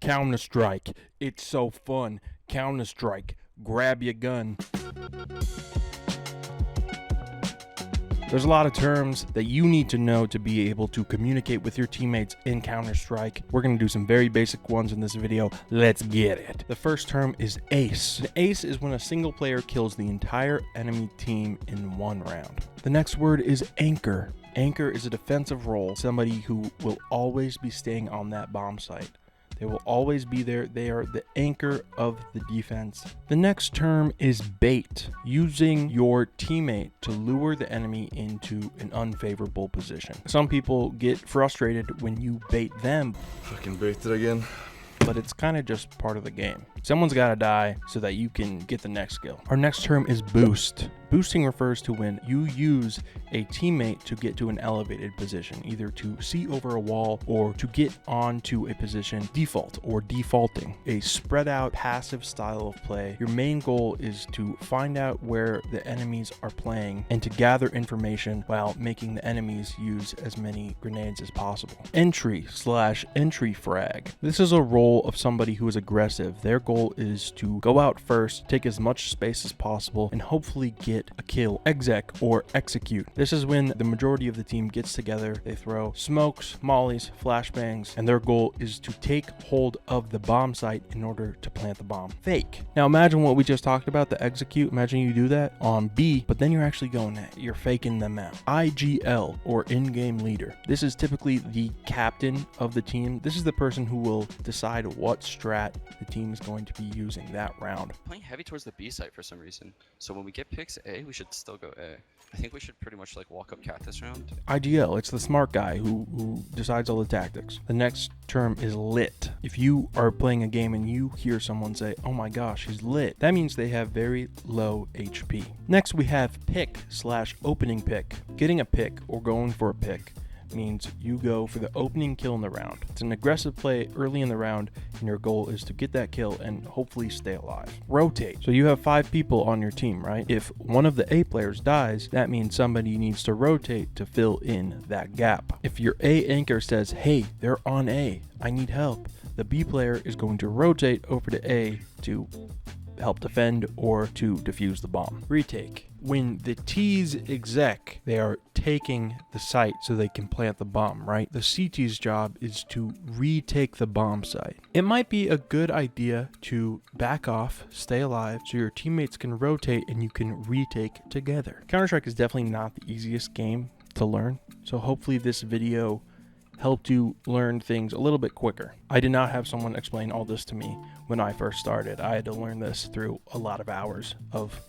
Counter-Strike. It's so fun. Counter-Strike. Grab your gun. There's a lot of terms that you need to know to be able to communicate with your teammates in Counter-Strike. We're going to do some very basic ones in this video. Let's get it. The first term is ace. An ace is when a single player kills the entire enemy team in one round. The next word is anchor. Anchor is a defensive role, somebody who will always be staying on that bomb site. They will always be there. They are the anchor of the defense. The next term is bait, using your teammate to lure the enemy into an unfavorable position. Some people get frustrated when you bait them. Fucking baited again. But it's kind of just part of the game. Someone's got to die so that you can get the next skill. Our next term is boost. Boosting refers to when you use a teammate to get to an elevated position, either to see over a wall or to get onto a position default or defaulting. A spread out passive style of play. Your main goal is to find out where the enemies are playing and to gather information while making the enemies use as many grenades as possible. Entry/entry frag. This is a role of somebody who is aggressive. Their goal is to go out first, take as much space as possible, and hopefully get a kill. Exec or execute. This is when the majority of the team gets together. They throw smokes, mollies, flashbangs, and their goal is to take hold of the bomb site in order to plant the bomb. Fake. Now imagine what we just talked about, the execute. Imagine you do that on B, but then you're actually going at it. You're faking them out. IGL or in-game leader. This is typically the captain of the team. This is the person who will decide what strat the team is going to be using that round. Playing heavy towards the B site for some reason. So when we get picks A, we should still go A. I think we should pretty much like walk up cat this round. IGL, it's the smart guy who decides all the tactics. The next term is lit. If you are playing a game and you hear someone say, oh my gosh, he's lit, that means they have very low HP. Next we have pick/opening pick. Getting a pick or going for a pick means you go for the opening kill in the round. It's an aggressive play early in the round, and your goal is to get that kill and hopefully stay alive. Rotate. So you have 5 people on your team, right? If one of the A players dies, that means somebody needs to rotate to fill in that gap. If your A anchor says, hey, they're on A, I need help, the B player is going to rotate over to A to help defend or to defuse the bomb. Retake. When the T's exec, they are taking the site so they can plant the bomb, right? The CT's job is to retake the bomb site. It might be a good idea to back off, stay alive, so your teammates can rotate and you can retake together. Counter-Strike is definitely not the easiest game to learn, so hopefully this video helped you learn things a little bit quicker. I did not have someone explain all this to me when I first started. I had to learn this through a lot of hours of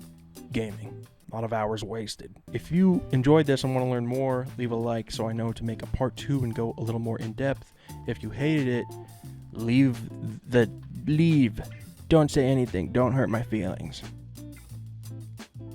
gaming. A lot of hours wasted. If you enjoyed this and want to learn more, leave a like so I know to make a part 2 and go a little more in depth. If you hated it, leave. Don't say anything. Don't hurt my feelings.